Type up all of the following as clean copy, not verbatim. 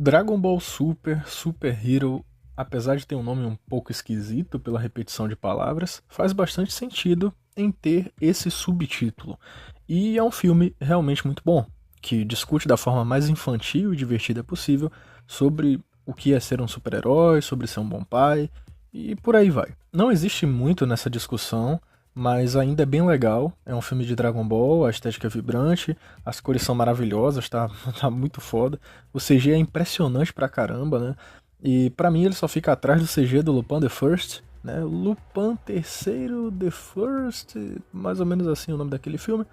Dragon Ball Super, Super Hero, apesar de ter um nome um pouco esquisito pela repetição de palavras, faz bastante sentido em ter esse subtítulo. E é um filme realmente muito bom, que discute da forma mais infantil e divertida possível sobre o que é ser um super-herói, sobre ser um bom pai, e por aí vai. Não existe muito nessa discussão, mas ainda é bem legal. É um filme de Dragon Ball, a estética é vibrante, as cores são maravilhosas, tá, tá muito foda. O CG é impressionante pra caramba, né? E pra mim ele só fica atrás do CG do Lupin the First, né? Lupin terceiro The First, mais ou menos assim o nome daquele filme.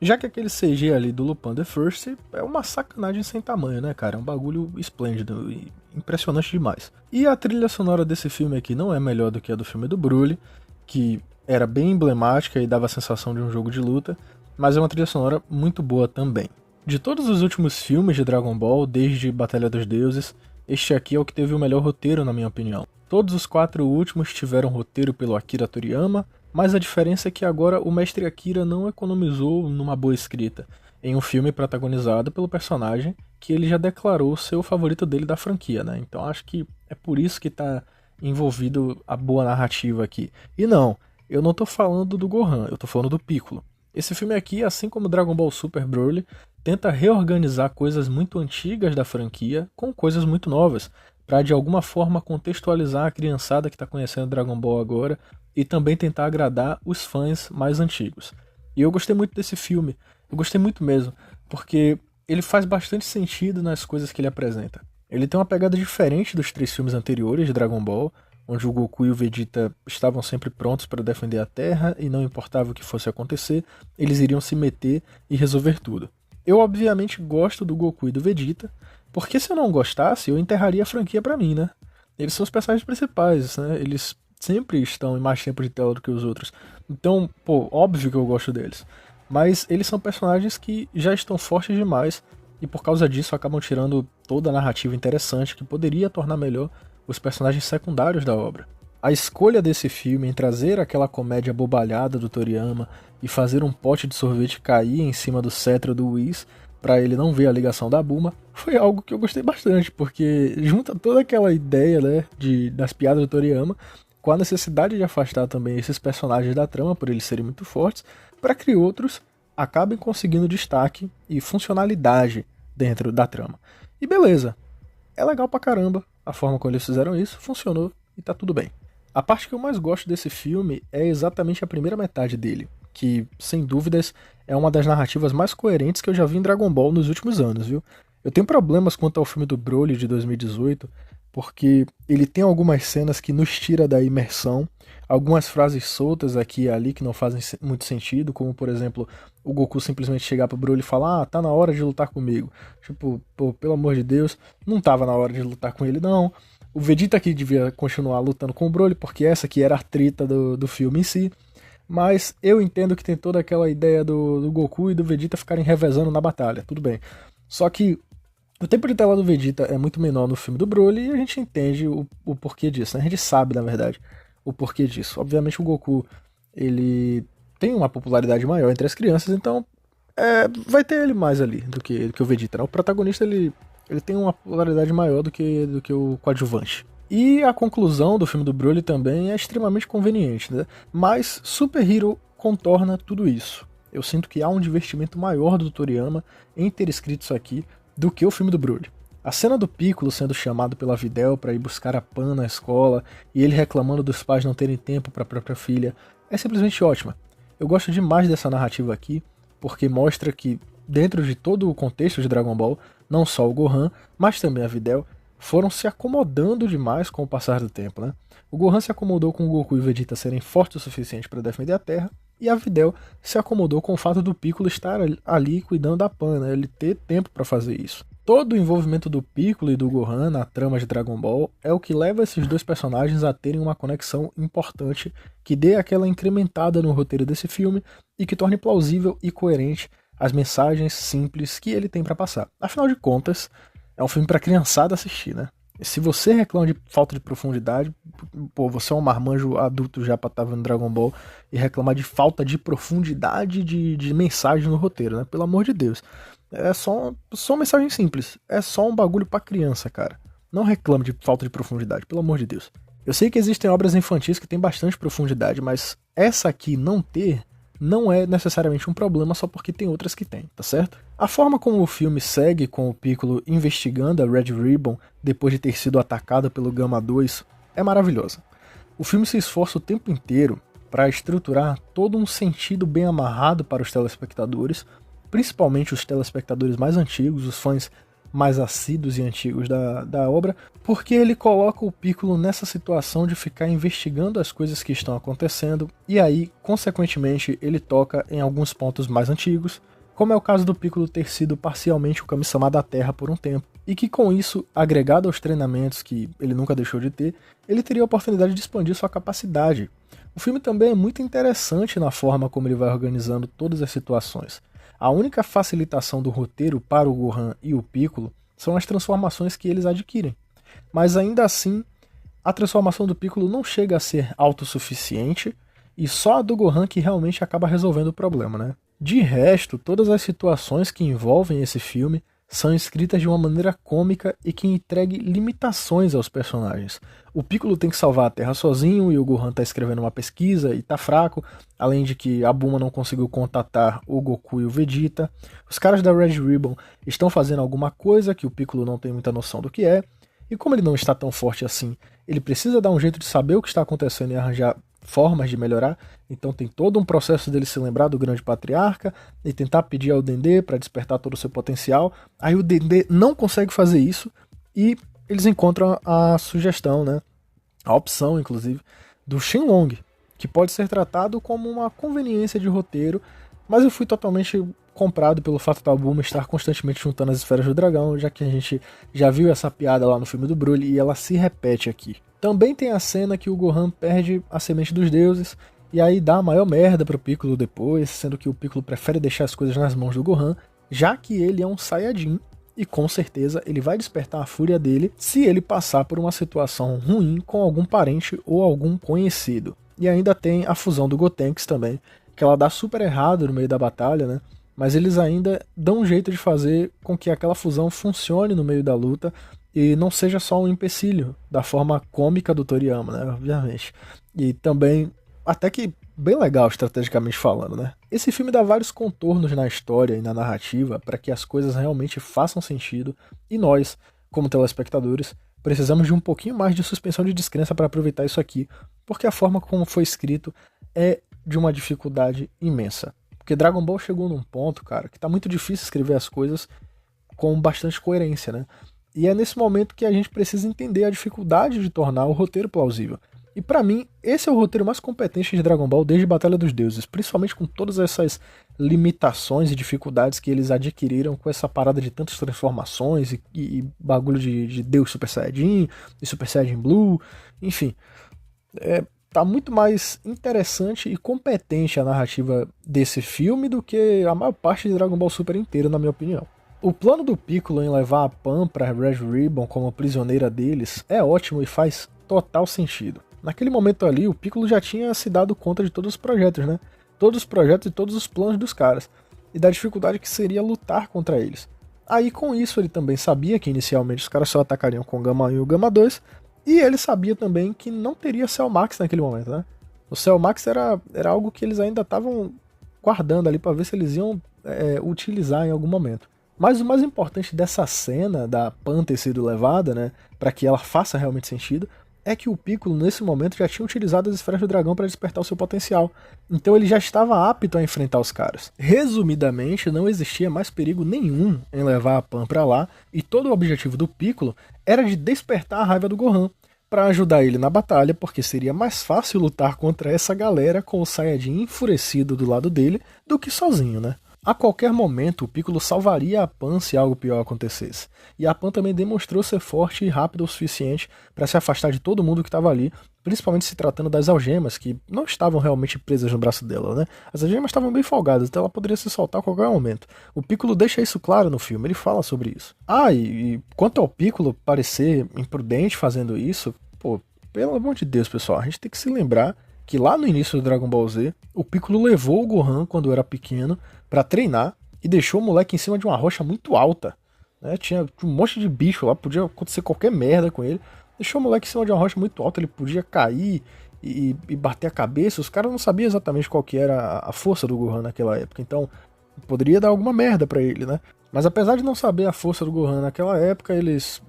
Já que aquele CG ali do Lupin the First é uma sacanagem sem tamanho, né, cara? É um bagulho esplêndido e impressionante demais. E a trilha sonora desse filme aqui não é melhor do que a do filme do Broly, que era bem emblemática e dava a sensação de um jogo de luta, mas é uma trilha sonora muito boa também. De todos os últimos filmes de Dragon Ball, desde Batalha dos Deuses, este aqui é o que teve o melhor roteiro, na minha opinião. Todos os quatro últimos tiveram roteiro pelo Akira Toriyama, mas a diferença é que agora o mestre Akira não economizou numa boa escrita, em um filme protagonizado pelo personagem que ele já declarou ser o favorito dele da franquia, né? Então acho que é por isso que tá envolvido a boa narrativa aqui. E não, eu não tô falando do Gohan, eu tô falando do Piccolo. Esse filme aqui, assim como Dragon Ball Super Broly, tenta reorganizar coisas muito antigas da franquia com coisas muito novas, para de alguma forma contextualizar a criançada que está conhecendo Dragon Ball agora e também tentar agradar os fãs mais antigos. E eu gostei muito desse filme, eu gostei muito mesmo, porque ele faz bastante sentido nas coisas que ele apresenta. Ele tem uma pegada diferente dos três filmes anteriores de Dragon Ball, onde o Goku e o Vegeta estavam sempre prontos para defender a Terra e não importava o que fosse acontecer, eles iriam se meter e resolver tudo. Eu obviamente gosto do Goku e do Vegeta, porque se eu não gostasse, eu enterraria a franquia pra mim, né? Eles são os personagens principais, né? Eles sempre estão em mais tempo de tela do que os outros. Então, pô, óbvio que eu gosto deles. Mas eles são personagens que já estão fortes demais e por causa disso acabam tirando toda a narrativa interessante que poderia tornar melhor os personagens secundários da obra. A escolha desse filme em trazer aquela comédia bobalhada do Toriyama e fazer um pote de sorvete cair em cima do cetro do Whis para ele não ver a ligação da Bulma foi algo que eu gostei bastante, porque junta toda aquela ideia, né, das piadas do Toriyama com a necessidade de afastar também esses personagens da trama por eles serem muito fortes, para que outros acabem conseguindo destaque e funcionalidade dentro da trama. E beleza, é legal pra caramba a forma como eles fizeram isso, funcionou e tá tudo bem. A parte que eu mais gosto desse filme é exatamente a primeira metade dele, que, sem dúvidas, é uma das narrativas mais coerentes que eu já vi em Dragon Ball nos últimos anos, viu? Eu tenho problemas quanto ao filme do Broly de 2018, porque ele tem algumas cenas que nos tira da imersão, algumas frases soltas aqui e ali que não fazem muito sentido, como por exemplo, o Goku simplesmente chegar pro Broly e falar: "Ah, tá na hora de lutar comigo". Tipo, pô, pelo amor de Deus, não tava na hora de lutar com ele não. O Vegeta aqui devia continuar lutando com o Broly, porque essa aqui era a treta do filme em si. Mas eu entendo que tem toda aquela ideia do Goku e do Vegeta ficarem revezando na batalha, tudo bem. Só que o tempo de tela do Vegeta é muito menor no filme do Broly e a gente entende o porquê disso, né? A gente sabe, na verdade, o porquê disso. Obviamente o Goku, ele tem uma popularidade maior entre as crianças, então vai ter ele mais ali do que o Vegeta, né? O protagonista, ele tem uma popularidade maior do que o coadjuvante. E a conclusão do filme do Broly também é extremamente conveniente, né? Mas Super Hero contorna tudo isso. Eu sinto que há um divertimento maior do Toriyama em ter escrito isso aqui do que o filme do Broly. A cena do Piccolo sendo chamado pela Videl para ir buscar a Pan na escola e ele reclamando dos pais não terem tempo para a própria filha é simplesmente ótima. Eu gosto demais dessa narrativa aqui, porque mostra que, dentro de todo o contexto de Dragon Ball, não só o Gohan, mas também a Videl, foram se acomodando demais com o passar do tempo, né? O Gohan se acomodou com o Goku e o Vegeta serem fortes o suficiente para defender a Terra, e a Videl se acomodou com o fato do Piccolo estar ali cuidando da Pan, né? Ele ter tempo para fazer isso. Todo o envolvimento do Piccolo e do Gohan na trama de Dragon Ball é o que leva esses dois personagens a terem uma conexão importante que dê aquela incrementada no roteiro desse filme e que torne plausível e coerente as mensagens simples que ele tem para passar. Afinal de contas, é um filme para criançada assistir, né? E se você reclama de falta de profundidade, pô, você é um marmanjo adulto já pra estar vendo Dragon Ball e reclamar de falta de profundidade de mensagem no roteiro, né? Pelo amor de Deus. É só uma mensagem simples. É só um bagulho pra criança, cara. Não reclame de falta de profundidade, pelo amor de Deus. Eu sei que existem obras infantis que têm bastante profundidade, mas essa aqui não ter não é necessariamente um problema só porque tem outras que tem, tá certo? A forma como o filme segue com o Piccolo investigando a Red Ribbon depois de ter sido atacado pelo Gamma 2 é maravilhosa. O filme se esforça o tempo inteiro para estruturar todo um sentido bem amarrado para os telespectadores, principalmente os telespectadores mais antigos, os fãs mais assíduos e antigos da obra, porque ele coloca o Piccolo nessa situação de ficar investigando as coisas que estão acontecendo, e aí, consequentemente, ele toca em alguns pontos mais antigos, como é o caso do Piccolo ter sido parcialmente o Kami-sama da Terra por um tempo, e que com isso, agregado aos treinamentos que ele nunca deixou de ter, ele teria a oportunidade de expandir sua capacidade. O filme também é muito interessante na forma como ele vai organizando todas as situações. A única facilitação do roteiro para o Gohan e o Piccolo são as transformações que eles adquirem. Mas ainda assim, a transformação do Piccolo não chega a ser autossuficiente e só a do Gohan que realmente acaba resolvendo o problema, né? De resto, todas as situações que envolvem esse filme são escritas de uma maneira cômica e que entregue limitações aos personagens. O Piccolo tem que salvar a Terra sozinho e o Gohan tá escrevendo uma pesquisa e tá fraco, além de que a Bulma não conseguiu contatar o Goku e o Vegeta. Os caras da Red Ribbon estão fazendo alguma coisa que o Piccolo não tem muita noção do que é, e como ele não está tão forte assim, ele precisa dar um jeito de saber o que está acontecendo e arranjar formas de melhorar, então tem todo um processo dele se lembrar do grande patriarca e tentar pedir ao Dendê para despertar todo o seu potencial. Aí o Dendê não consegue fazer isso e eles encontram a sugestão, né, a opção inclusive, do Shenlong, que pode ser tratado como uma conveniência de roteiro, mas eu fui totalmente comprado pelo fato da Bulma estar constantemente juntando as esferas do dragão, já que a gente já viu essa piada lá no filme do Broly e ela se repete aqui. Também tem a cena que o Gohan perde a semente dos deuses, e aí dá a maior merda pro Piccolo depois, sendo que o Piccolo prefere deixar as coisas nas mãos do Gohan, já que ele é um Saiyajin, e com certeza ele vai despertar a fúria dele se ele passar por uma situação ruim com algum parente ou algum conhecido. E ainda tem a fusão do Gotenks também, que ela dá super errado no meio da batalha, né? Mas eles ainda dão um jeito de fazer com que aquela fusão funcione no meio da luta, e não seja só um empecilho, da forma cômica do Toriyama, né, obviamente. E também, até que bem legal estrategicamente falando, né. Esse filme dá vários contornos na história e na narrativa para que as coisas realmente façam sentido, e nós, como telespectadores, precisamos de um pouquinho mais de suspensão de descrença para aproveitar isso aqui, porque a forma como foi escrito é de uma dificuldade imensa. Porque Dragon Ball chegou num ponto, cara, que tá muito difícil escrever as coisas com bastante coerência, né. E é nesse momento que a gente precisa entender a dificuldade de tornar o roteiro plausível. E pra mim, esse é o roteiro mais competente de Dragon Ball desde Batalha dos Deuses, principalmente com todas essas limitações e dificuldades que eles adquiriram com essa parada de tantas transformações e bagulho de Deus Super Saiyajin e Super Saiyajin Blue, enfim. Tá muito mais interessante e competente a narrativa desse filme do que a maior parte de Dragon Ball Super inteiro, na minha opinião. O plano do Piccolo em levar a Pan para Red Ribbon como prisioneira deles é ótimo e faz total sentido. Naquele momento ali, o Piccolo já tinha se dado conta de todos os projetos, né? Todos os projetos e todos os planos dos caras, e da dificuldade que seria lutar contra eles. Aí com isso ele também sabia que inicialmente os caras só atacariam com o Gamma 1 e o Gamma 2, e ele sabia também que não teria Cell Max naquele momento, né? O Cell Max era algo que eles ainda estavam guardando ali para ver se eles iam utilizar em algum momento. Mas o mais importante dessa cena da Pan ter sido levada, né, para que ela faça realmente sentido, é que o Piccolo nesse momento já tinha utilizado as esferas do dragão para despertar o seu potencial. Então ele já estava apto a enfrentar os caras. Resumidamente, não existia mais perigo nenhum em levar a Pan para lá, e todo o objetivo do Piccolo era de despertar a raiva do Gohan, para ajudar ele na batalha, porque seria mais fácil lutar contra essa galera com o Saiyajin enfurecido do lado dele do que sozinho, né? A qualquer momento, o Piccolo salvaria a Pan se algo pior acontecesse. E a Pan também demonstrou ser forte e rápida o suficiente para se afastar de todo mundo que estava ali, principalmente se tratando das algemas, que não estavam realmente presas no braço dela, né? As algemas estavam bem folgadas, então ela poderia se soltar a qualquer momento. O Piccolo deixa isso claro no filme, ele fala sobre isso. E quanto ao Piccolo parecer imprudente fazendo isso, pô, pelo amor de Deus, pessoal, a gente tem que se lembrar que lá no início do Dragon Ball Z, o Piccolo levou o Gohan, quando era pequeno, para treinar, e deixou o moleque em cima de uma rocha muito alta. Né? Tinha um monte de bicho lá, podia acontecer qualquer merda com ele. Deixou o moleque em cima de uma rocha muito alta, ele podia cair e bater a cabeça. Os caras não sabiam exatamente qual que era a força do Gohan naquela época, então poderia dar alguma merda pra ele, né? Mas apesar de não saber a força do Gohan naquela época, eles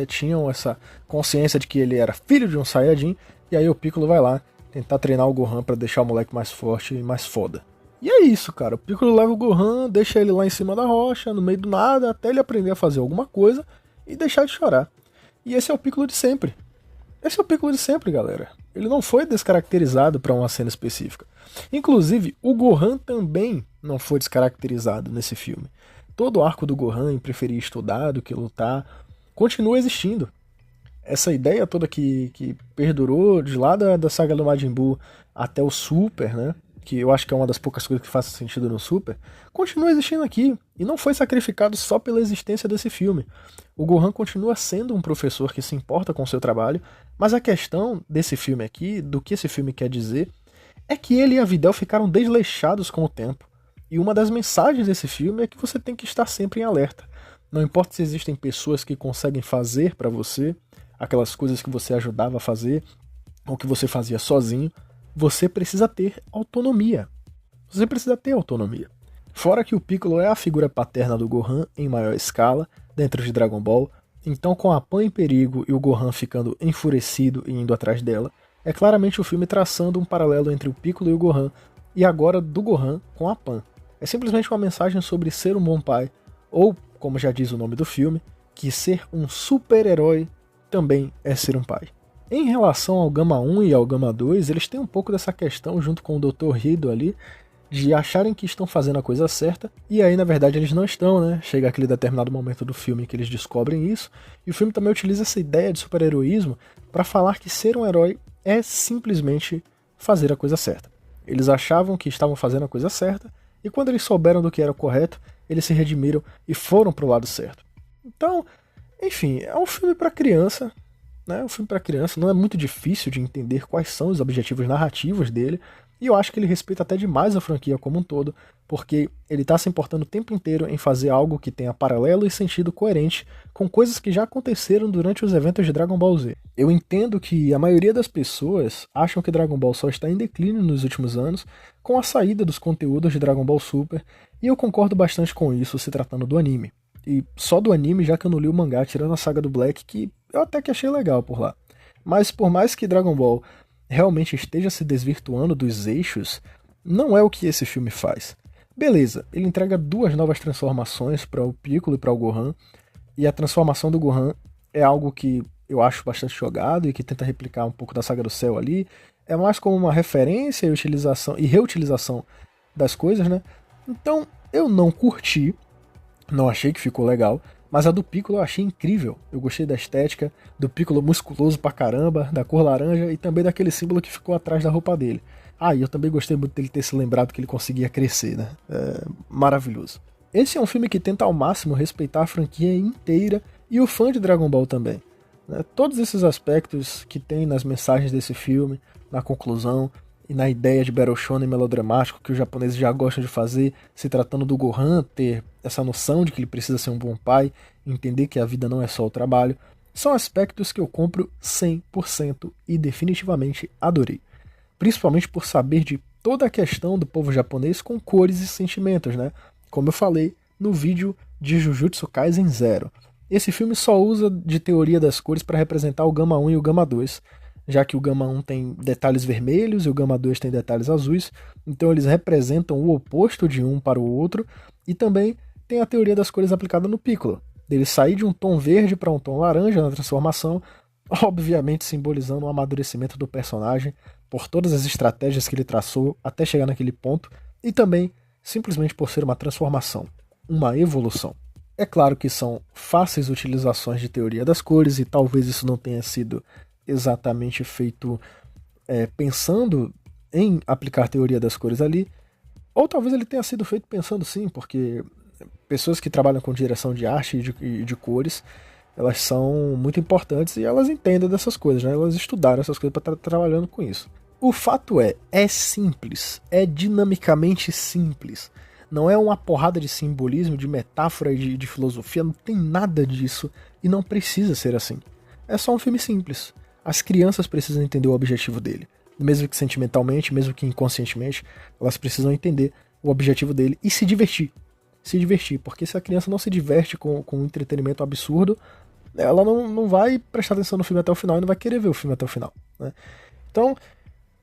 tinham essa consciência de que ele era filho de um Saiyajin, e aí o Piccolo vai lá tentar treinar o Gohan pra deixar o moleque mais forte e mais foda. E é isso, cara. O Piccolo leva o Gohan, deixa ele lá em cima da rocha, no meio do nada, até ele aprender a fazer alguma coisa e deixar de chorar. E esse é o Piccolo de sempre. Esse é o Piccolo de sempre, galera. Ele não foi descaracterizado para uma cena específica. Inclusive, o Gohan também não foi descaracterizado nesse filme. Todo o arco do Gohan em preferir estudar do que lutar continua existindo. Essa ideia toda que perdurou de lá da saga do Majin Buu até o Super, né? Que eu acho que é uma das poucas coisas que faz sentido no Super, continua existindo aqui, e não foi sacrificado só pela existência desse filme. O Gohan continua sendo um professor que se importa com o seu trabalho, mas a questão desse filme aqui, do que esse filme quer dizer, é que ele e a Videl ficaram desleixados com o tempo. E uma das mensagens desse filme é que você tem que estar sempre em alerta. Não importa se existem pessoas que conseguem fazer pra você aquelas coisas que você ajudava a fazer, ou que você fazia sozinho, você precisa ter autonomia. Você precisa ter autonomia. Fora que o Piccolo é a figura paterna do Gohan em maior escala, dentro de Dragon Ball, então com a Pan em perigo e o Gohan ficando enfurecido e indo atrás dela, é claramente o filme traçando um paralelo entre o Piccolo e o Gohan, e agora do Gohan com a Pan. É simplesmente uma mensagem sobre ser um bom pai, ou, como já diz o nome do filme, que ser um super-herói também é ser um pai. Em relação ao Gama 1 e ao Gama 2, eles têm um pouco dessa questão junto com o Dr. Hido ali, de acharem que estão fazendo a coisa certa, e aí na verdade eles não estão, né? Chega aquele determinado momento do filme que eles descobrem isso, e o filme também utiliza essa ideia de super-heroísmo para falar que ser um herói é simplesmente fazer a coisa certa. Eles achavam que estavam fazendo a coisa certa, e quando eles souberam do que era correto, eles se redimiram e foram pro lado certo. Então, enfim, é um filme para criança, né? Um filme para criança, não é muito difícil de entender quais são os objetivos narrativos dele, e eu acho que ele respeita até demais a franquia como um todo, porque ele está se importando o tempo inteiro em fazer algo que tenha paralelo e sentido coerente com coisas que já aconteceram durante os eventos de Dragon Ball Z. Eu entendo que a maioria das pessoas acham que Dragon Ball só está em declínio nos últimos anos com a saída dos conteúdos de Dragon Ball Super, e eu concordo bastante com isso se tratando do anime. E só do anime, já que eu não li o mangá, tirando a saga do Black, que eu até que achei legal por lá. Mas por mais que Dragon Ball realmente esteja se desvirtuando dos eixos, não é o que esse filme faz. Beleza, ele entrega 2 novas transformações para o Piccolo e para o Gohan, e a transformação do Gohan é algo que eu acho bastante jogado e que tenta replicar um pouco da saga do Cell ali. É mais como uma referência e utilização e reutilização das coisas, né? Então eu não curti, não achei que ficou legal, mas a do Piccolo eu achei incrível. Eu gostei da estética, do Piccolo musculoso pra caramba, da cor laranja e também daquele símbolo que ficou atrás da roupa dele. Ah, e eu também gostei muito dele ter se lembrado que ele conseguia crescer, né? É maravilhoso. Esse é um filme que tenta ao máximo respeitar a franquia inteira e o fã de Dragon Ball também, né? Todos esses aspectos que tem nas mensagens desse filme, na conclusão e na ideia de Battle Shonen melodramático que os japoneses já gostam de fazer, se tratando do Gohan ter essa noção de que ele precisa ser um bom pai, entender que a vida não é só o trabalho, são aspectos que eu compro 100% e definitivamente adorei. Principalmente por saber de toda a questão do povo japonês com cores e sentimentos, né? Como eu falei no vídeo de Jujutsu Kaisen Zero. Esse filme só usa de teoria das cores para representar o Gama 1 e o Gama 2, já que o Gama 1 tem detalhes vermelhos e o Gama 2 tem detalhes azuis, então eles representam o oposto de um para o outro, e também tem a teoria das cores aplicada no Piccolo, dele sair de um tom verde para um tom laranja na transformação, obviamente simbolizando o amadurecimento do personagem por todas as estratégias que ele traçou até chegar naquele ponto, e também simplesmente por ser uma transformação, uma evolução. É claro que são fáceis utilizações de teoria das cores, e talvez isso não tenha sido exatamente feito pensando em aplicar teoria das cores ali, ou talvez ele tenha sido feito pensando sim, porque pessoas que trabalham com direção de arte e de cores, elas são muito importantes e elas entendem dessas coisas, né? Elas estudaram essas coisas para estar trabalhando com isso. O fato é simples, é dinamicamente simples. não é uma porrada de simbolismo, de metáfora e de filosofia, não tem nada disso e não precisa ser assim. É só um filme simples. As crianças precisam entender o objetivo dele. Mesmo que sentimentalmente, mesmo que inconscientemente, elas precisam entender o objetivo dele e se divertir. Se divertir, porque se a criança não se diverte com um entretenimento absurdo, ela não vai prestar atenção no filme até o final e não vai querer ver o filme até o final, né? Então,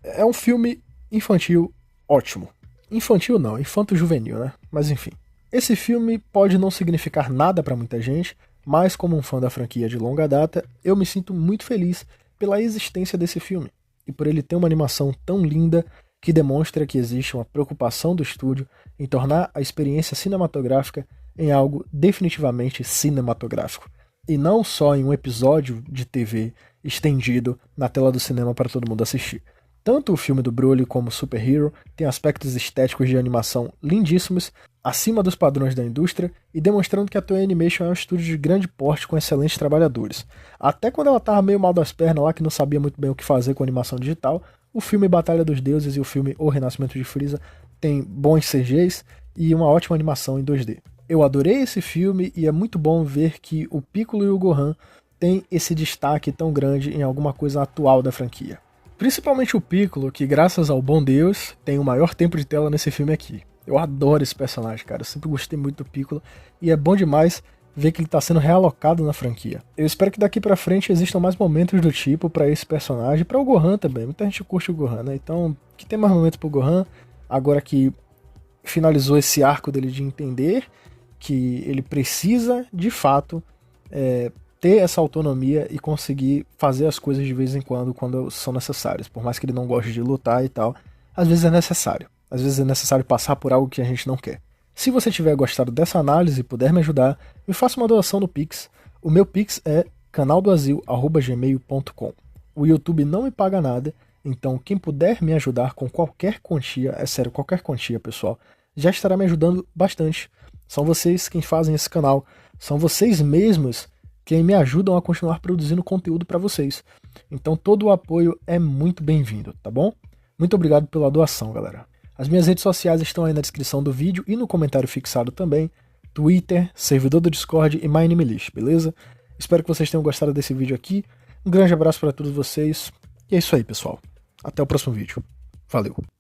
é um filme infantil ótimo. Infantil não, infanto-juvenil, né? Mas enfim. Esse filme pode não significar nada pra muita gente, mas como um fã da franquia de longa data, eu me sinto muito feliz pela existência desse filme e por ele ter uma animação tão linda que demonstra que existe uma preocupação do estúdio em tornar a experiência cinematográfica em algo definitivamente cinematográfico, e não só em um episódio de TV estendido na tela do cinema para todo mundo assistir. Tanto o filme do Broly como Super Hero tem aspectos estéticos de animação lindíssimos, acima dos padrões da indústria, e demonstrando que a Toei Animation é um estúdio de grande porte com excelentes trabalhadores. Até quando ela estava meio mal das pernas lá, que não sabia muito bem o que fazer com animação digital, o filme Batalha dos Deuses e o filme O Renascimento de Frieza tem bons CGs e uma ótima animação em 2D. Eu adorei esse filme e é muito bom ver que o Piccolo e o Gohan têm esse destaque tão grande em alguma coisa atual da franquia. Principalmente o Piccolo, que graças ao bom Deus tem o maior tempo de tela nesse filme aqui. Eu adoro esse personagem, cara. Eu sempre gostei muito do Piccolo e é bom demais ver que ele está sendo realocado na franquia. Eu espero que daqui pra frente existam mais momentos do tipo para esse personagem, para o Gohan também. Muita gente curte o Gohan, né? Então, que tem mais momentos pro Gohan, agora que finalizou esse arco dele de entender que ele precisa, de fato, ter essa autonomia e conseguir fazer as coisas de vez em quando são necessárias. Por mais que ele não goste de lutar e tal, às vezes é necessário. Às vezes é necessário passar por algo que a gente não quer. Se você tiver gostado dessa análise e puder me ajudar, me faça uma doação no Pix. O meu Pix é canaldoazil@gmail.com. O YouTube não me paga nada, então quem puder me ajudar com qualquer quantia, é sério, qualquer quantia, pessoal, já estará me ajudando bastante. São vocês quem fazem esse canal, são vocês mesmos quem me ajudam a continuar produzindo conteúdo para vocês. Então todo o apoio é muito bem-vindo, tá bom? Muito obrigado pela doação, galera. As minhas redes sociais estão aí na descrição do vídeo e no comentário fixado também. Twitter, servidor do Discord e MyAnimeList, beleza? Espero que vocês tenham gostado desse vídeo aqui. Um grande abraço para todos vocês. E é isso aí, pessoal. Até o próximo vídeo. Valeu!